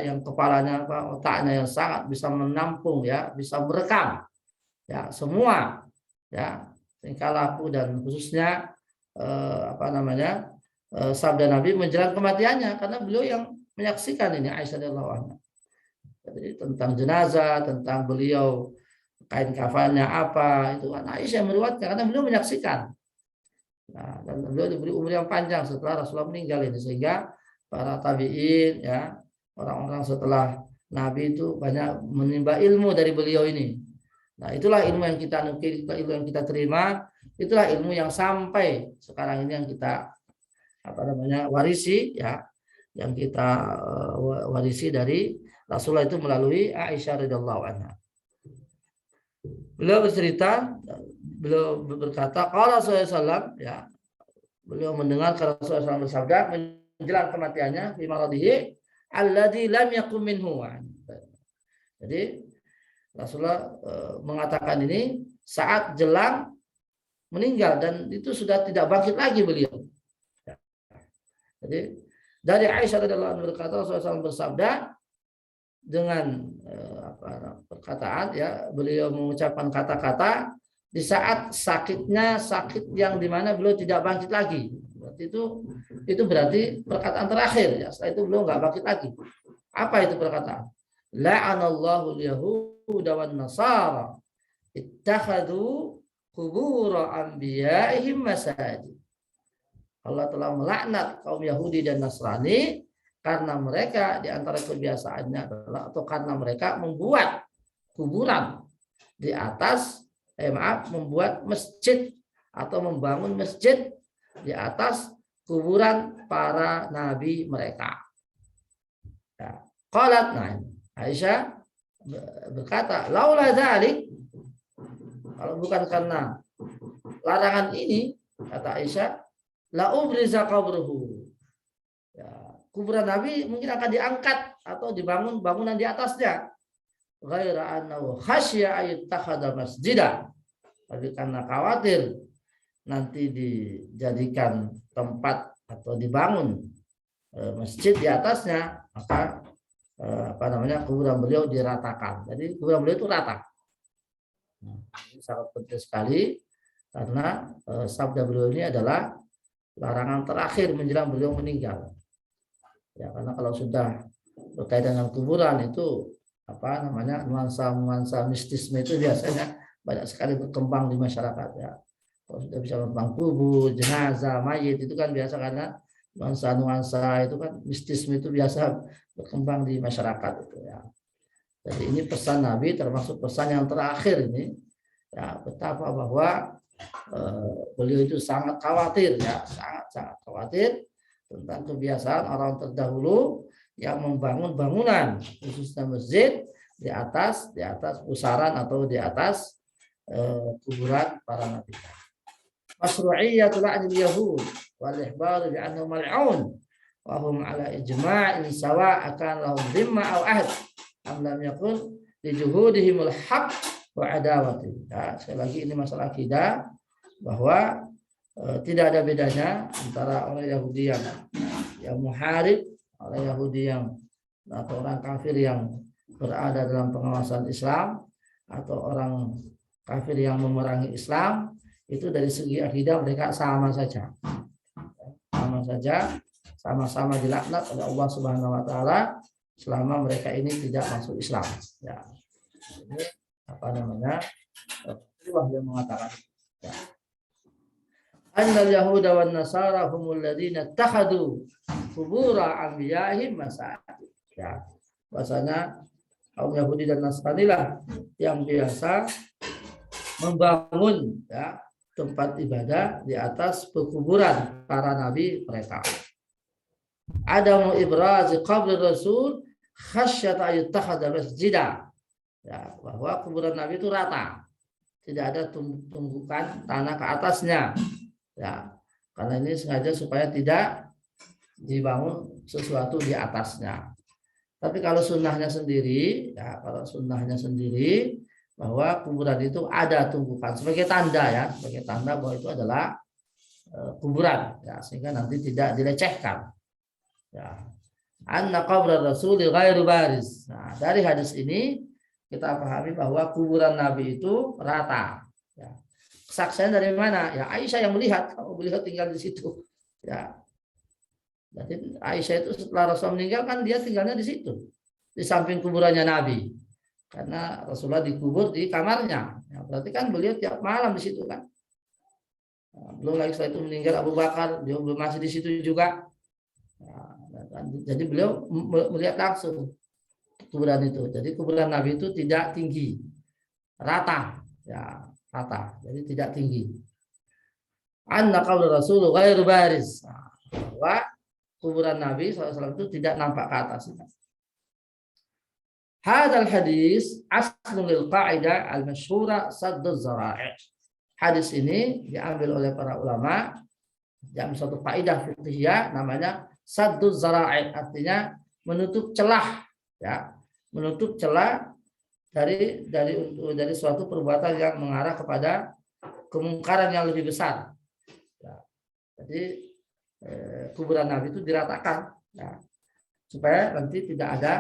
yang kepalanya otaknya yang sangat bisa menampung ya, bisa merekam ya semua ya tingkah laku dan khususnya sabda Nabi menjelang kematiannya, karena beliau yang menyaksikan ini Aisyah radhiyallahu anha. Jadi tentang jenazah, tentang beliau kain kafannya apa itu kan Aisyah meriwayatkan karena beliau menyaksikan. Nah, dan beliau diberi umur yang panjang setelah Rasulullah meninggal ini, sehingga para tabiin ya orang-orang setelah Nabi itu banyak menimba ilmu dari beliau ini. Nah, itulah ilmu yang kita nukil, ilmu yang kita terima, itulah ilmu yang sampai sekarang ini yang kita warisi ya, yang kita warisi dari Rasulullah itu melalui Aisyah radhiyallahu anha. Beliau beliau berkata, qala Rasulullah SAW ya, beliau mendengar Rasulullah SAW bersabda menjelang kematiannya fi maradihi alladzi lam yakum minhu. Jadi Rasulullah mengatakan ini saat jelang meninggal dan itu sudah tidak bangkit lagi beliau. Jadi dari Aisyah radhiyallahu anha berkata Rasulullah SAW bersabda dengan perkataan ya, beliau mengucapkan kata-kata di saat sakitnya sakit yang dimana beliau tidak bangkit lagi. Berarti itu itu berarti perkataan terakhir ya. Setelah itu beliau nggak bangkit lagi. Apa itu perkataan? La'anallahu al-yahuda wan nasara ittakhadhu qubur anbiya'ihim masajid. Allah telah melaknat kaum Yahudi dan Nasrani karena mereka di antara kebiasaannya adalah atau karena mereka membuat kuburan di atas membuat masjid atau membangun masjid di atas kuburan para nabi mereka. Ya. Qalat, nah, Aisyah berkata, laula dzalik, kalau bukan karena larangan ini, kata Aisyah, la ubriza qabruhu. Ya, kuburan Nabi mungkin akan diangkat atau dibangun bangunan di atasnya. Ghaira annahu khasya ayyatakhadha masjidah. Tapi karena khawatir nanti dijadikan tempat atau dibangun masjid di atasnya, maka kuburan beliau diratakan. Jadi kuburan beliau itu rata. Nah, ini sangat penting sekali karena sabda beliau ini adalah larangan terakhir menjelang beliau meninggal. Ya, karena kalau sudah berkaitan dengan kuburan itu nuansa mistisme itu biasanya banyak sekali berkembang di masyarakat ya. Kalau sudah bisa tentang kubur, jenazah, mayit itu kan biasa karena nuansa itu kan mistisme itu biasa berkembang di masyarakat itu ya. Jadi ini pesan Nabi termasuk pesan yang terakhir ini ya, betapa bahwa beliau itu sangat khawatir ya, sangat khawatir tentang kebiasaan orang terdahulu yang membangun bangunan khususnya masjid di atas pusaran atau di atas kuburan para nabi. Masru'iyatul la'nil yahud wal ihbar bi annahum mal'un wa hum ala ijma'in sawa akan lahum dhimma aw ahd am lam yakun li juhudihimul haqq wa adawati. Ya, sekali lagi ini masalah akidah bahwa tidak ada bedanya antara orang Yahudi yang muharib, orang Yahudi atau orang kafir yang berada dalam pengawasan Islam atau orang kafir yang memerangi Islam. Itu dari segi akidah mereka sama saja, sama-sama dilaknat oleh Allah Subhanahu Wa Taala selama mereka ini tidak masuk Islam. Ya, ini Allah yang mengatakan. Ya. Annal yahuda wan nasara humul ladzina takhadu qubura anbiya'ihim masajid. Ya, bahasanya kaum Yahudi dan Nasrani lah yang biasa membangun ya tempat ibadah di atas pekuburan para nabi mereka. Ada ibraz qabr Rasul khasyat ayutakhadha masjidah. Ya, bahwa kuburan nabi itu rata. Tidak ada tumbukan tanah ke atasnya. Ya, karena ini sengaja supaya tidak dibangun sesuatu di atasnya. Tapi kalau sunnahnya sendiri, ya kalau sunnahnya sendiri bahwa kuburan itu ada tumbukan sebagai tanda bahwa itu adalah kuburan, ya sehingga nanti tidak dilecehkan. Ya, anna qabra Rasul ghairu baris. Nah, dari hadis ini kita pahami bahwa kuburan Nabi itu rata. Ya. Kesaksian dari mana? Ya Aisyah yang melihat, beliau tinggal di situ. Ya. Jadi Aisyah itu setelah Rasul meninggal kan dia tinggalnya di situ, di samping kuburannya Nabi. Karena Rasulullah dikubur di kamarnya. Ya, berarti kan beliau tiap malam di situ kan. Nah, belum lagi setelah itu meninggal Abu Bakar, beliau belum masih di situ juga. Ya, jadi beliau melihat langsung kuburan itu. Jadi kuburan Nabi itu tidak tinggi, rata, ya rata. Jadi tidak tinggi. Anna qabr Rasul ghairu baris. Bahwa kuburan Nabi SAW itu tidak nampak ke atas. Hadal hadis aslul lil qa'idah al-masyhura sadduz zara'i'. Hadis ini diambil oleh para ulama dalam suatu kaidah fiqhiyah namanya sadduz zara'i', artinya menutup celah, ya, menutup celah dari suatu perbuatan yang mengarah kepada kemungkaran yang lebih besar. Ya. Jadi kuburan Nabi itu diratakan, ya, supaya nanti tidak ada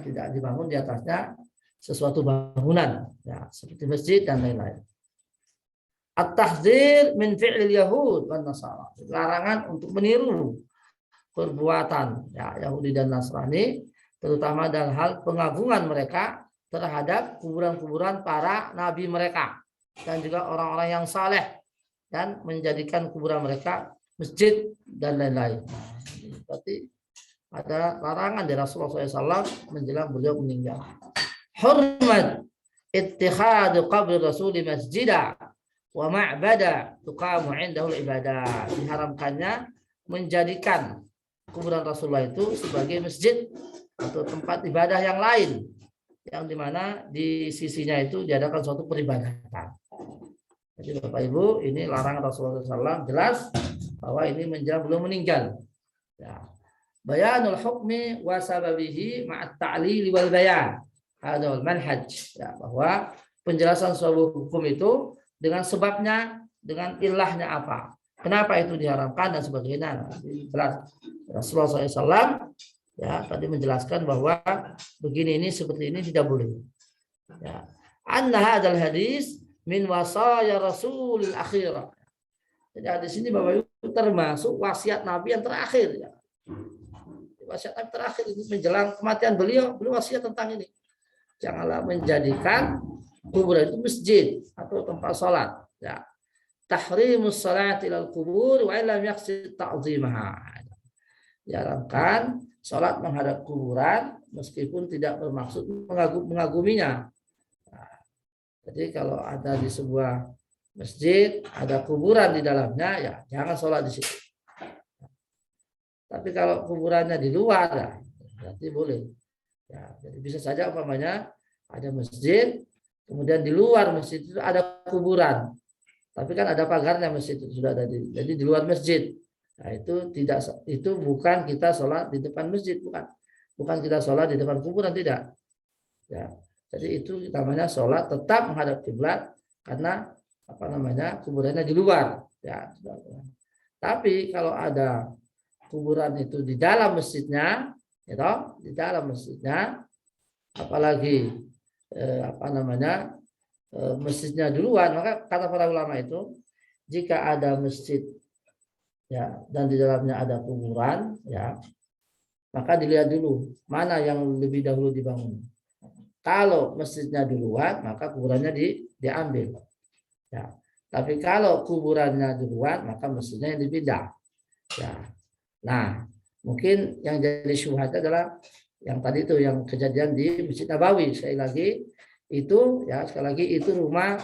tidak dibangun di atasnya sesuatu bangunan, ya, seperti masjid dan lain-lain. At-tahdzir min fi'lil yahud wan nasara. Larangan untuk meniru perbuatan ya, Yahudi dan Nasrani, terutama dalam hal pengagungan mereka terhadap kuburan-kuburan para nabi mereka dan juga orang-orang yang saleh dan menjadikan kuburan mereka masjid dan lain-lain. Berarti ada larangan dari Rasulullah SAW menjelang beliau meninggal. Hurmat ittikhadu qabri rasuli masjidah wa ma'bada tuqamu indahu ibadah. Diharamkannya menjadikan kuburan Rasulullah itu sebagai masjid atau tempat ibadah yang lain, yang dimana di sisinya itu diadakan suatu peribadatan. Jadi Bapak Ibu, ini larangan Rasulullah SAW jelas bahwa ini menjelang belum meninggal. Ya. Bayanul hukmi wa sababihi ma'at ta'lil wal bayan. Hadal manhaj. Ya, bahwa penjelasan suatu hukum itu dengan sebabnya, dengan ilahnya apa. Kenapa itu diharamkan dan sebagainya. Jelas. Rasulullah SAW ya tadi menjelaskan bahwa begini ini seperti ini tidak boleh. Ya. Anna hadzal hadis min wasaya Rasulil akhirah. Jadi hadis ini Bapak Ibu termasuk wasiat Nabi yang terakhir ya. Wasiat Nabi terakhir ini menjelang kematian beliau wasiat tentang ini. Janganlah menjadikan kuburan itu masjid atau tempat sholat. Ya. Tahrimus salati ilal kubur wa illam yaqsid ta'zimaha. Diharamkan sholat menghadap kuburan meskipun tidak bermaksud mengaguminya. Nah, jadi kalau ada di sebuah masjid ada kuburan di dalamnya, ya jangan sholat di situ. Tapi kalau kuburannya di luar, ya, berarti boleh. Ya, jadi bisa saja umpamanya ada masjid, kemudian di luar masjid itu ada kuburan. Tapi kan ada pagarnya masjid itu sudah ada jadi di luar masjid. Nah, itu bukan kita sholat di depan masjid, bukan kita sholat di depan kuburan, tidak. Ya, jadi itu namanya sholat tetap menghadap kiblat karena kuburannya di luar. Ya, tapi kalau ada kuburan itu di dalam masjidnya, gitu, di dalam masjidnya, apalagi masjidnya di luar, maka kata para ulama itu jika ada masjid ya dan di dalamnya ada kuburan ya maka dilihat dulu mana yang lebih dahulu dibangun. Kalau masjidnya di luar maka kuburannya diambil ya, tapi kalau kuburannya di luar maka masjidnya yang dipindah ya. Nah mungkin yang jadi syubhat adalah yang tadi itu yang kejadian di Masjid Nabawi. Sekali lagi itu rumah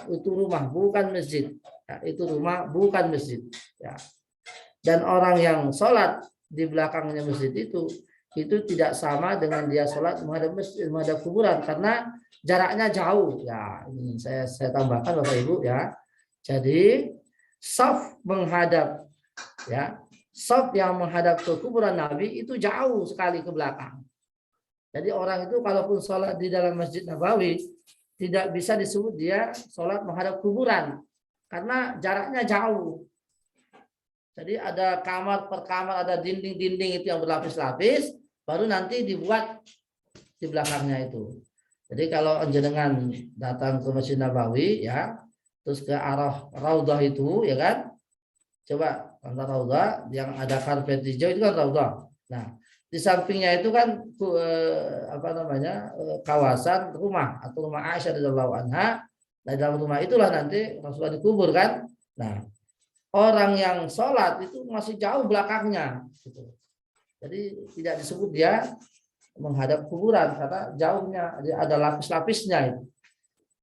bukan masjid ya, itu rumah bukan masjid ya. Dan orang yang sholat di belakangnya masjid itu tidak sama dengan dia sholat menghadap kuburan karena jaraknya jauh. Ya, ini saya tambahkan Bapak Ibu ya. Jadi shaf menghadap ya, shaf yang menghadap ke kuburan Nabi itu jauh sekali ke belakang. Jadi orang itu kalaupun sholat di dalam Masjid Nabawi tidak bisa disebut dia sholat menghadap kuburan karena jaraknya jauh. Jadi ada kamar per kamar, ada dinding-dinding itu yang berlapis-lapis, baru nanti dibuat di belakangnya itu. Jadi kalau jenengan datang ke Masjid Nabawi ya, terus ke arah Raudhah itu ya kan, coba antara Raudhah yang ada karpet hijau itu kan Raudhah. Nah di sampingnya itu kan kawasan rumah atau rumah Aisyah radhiyallahu anha. Nah dalam rumah itulah nanti Rasulullah dikubur kan. Nah orang yang sholat itu masih jauh belakangnya, gitu. Jadi tidak disebut dia menghadap kuburan karena jauhnya, ada lapis-lapisnya itu,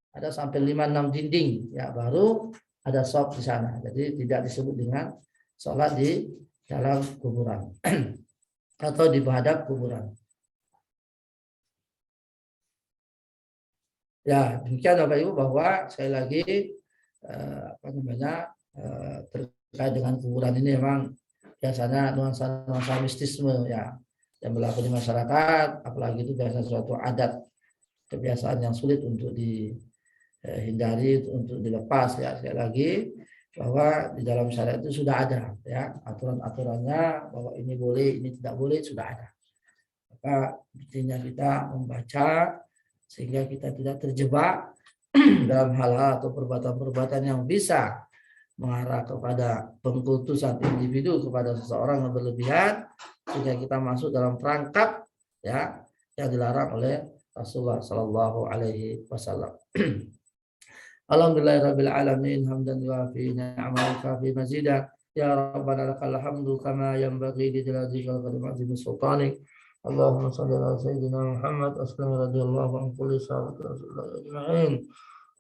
ada sampai 5-6 dinding, ya baru ada shaf di sana. Jadi tidak disebut dengan sholat di dalam kuburan atau di menghadap kuburan. Ya demikian Bapak Ibu bahwa sekali lagi terkait dengan kuburan ini memang biasanya nuansa mistisme ya yang berlaku di masyarakat, apalagi itu biasa suatu adat kebiasaan yang sulit untuk dihindari, untuk dilepas ya. Sekali lagi bahwa di dalam syariat itu sudah ada ya aturan-aturannya bahwa ini boleh, ini tidak boleh, sudah ada. Maka intinya kita membaca sehingga kita tidak terjebak dalam hal-hal atau perbuatan-perbuatan yang bisa mengarah kepada pengkultusan individu kepada seseorang yang berlebihan, sehingga kita masuk dalam perangkap ya yang dilarang oleh Rasulullah Shallallahu Alaihi Wasallam. Alhamdulillahirabbil alamin hamdan yuafi ni'amahu fi mazidah ya rabbana lakal hamdu kama yanbaghi li jalali kalimati sultanik. Allahumma shalli ala sayyidina Muhammad aslam radhiyallahu anhu kulli sahabat Rasulullah ajma'in.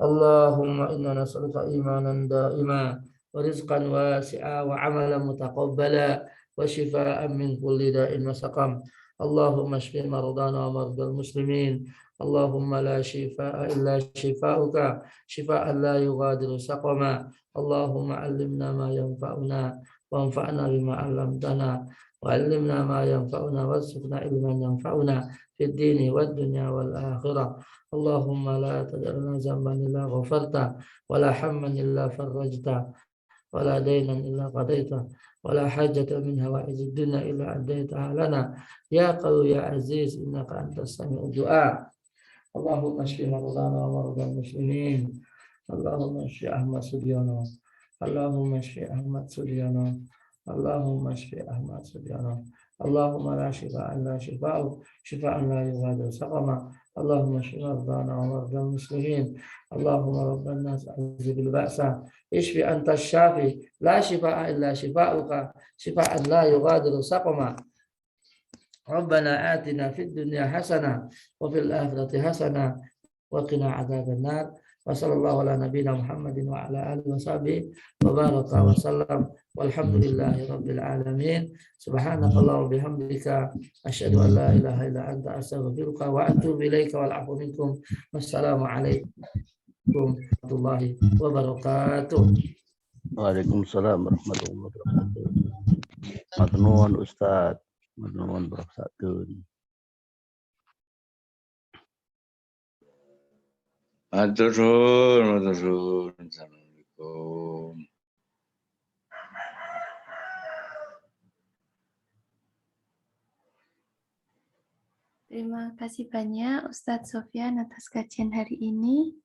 Allahumma inna nas'aluka imanan da'ima wa rizqan wasi'a wa amalan mutaqabbala wa shifaa'an min kulli da'in wa saqam. Allahumma shfi maradana wa mardal muslimin. Allahumma la shifaa'a illa shifaa'uka shifaa'an la yughadiru saqama. Allahumma 'allimna ma yanfa'una wanfa'na bima 'allamtana wa 'allimna ma yanfa'una warzuqna ilman yanfa'una fid dini wad dunya wal akhirah. Allahumma la tad'alna zamban illa ghafarta wa la hamman illa farajta wa la daynan illa qadaita wa la hajata min hawaijid dunya illa adaitaha lana ya qawi ya aziz innaka antas sami'ud du'a. Allahumma shfi maradana wa maradal muslimin. Allahumma shfi Ahmad Sudiana. Allahumma shfi Ahmad Sudiana. Allahumma shfi Ahmad Sudiana. Allahumma la shifaa illa shifaa'uk shifaa'an la yughadiru saqama. Allahumma shfi maradana wa maradal muslimin. Allahumma rabban nas azhibil ba'sa ishfi anta syafi la shifaa'a illa shifaa'uka shifaa'an la yughadiru saqama. Rabbana atina fid dunya hasanah wa fil akhirati hasanah wa qina adzaban nar. Wa sallallahu ala nabiyyina Muhammadin wa ala alihi wa sahbihi wa baraka wa sallam. Walhamdulillahi rabbil alamin. Subhanakallahumma bihamdika asyhadu an la ilaha illa anta astaghfiruka wa atubu ilaika wal afu minkum. Wassalamu alaikum warahmatullahi wabarakatuh.
Waalaikumsalam warahmatullahi wabarakatuh. Matur nuwun Ustaz. Matur nuwun barakatuh.
Matur nuwun. Assalamualaikum.
Terima kasih banyak Ustadz Sofyan atas kajian hari ini.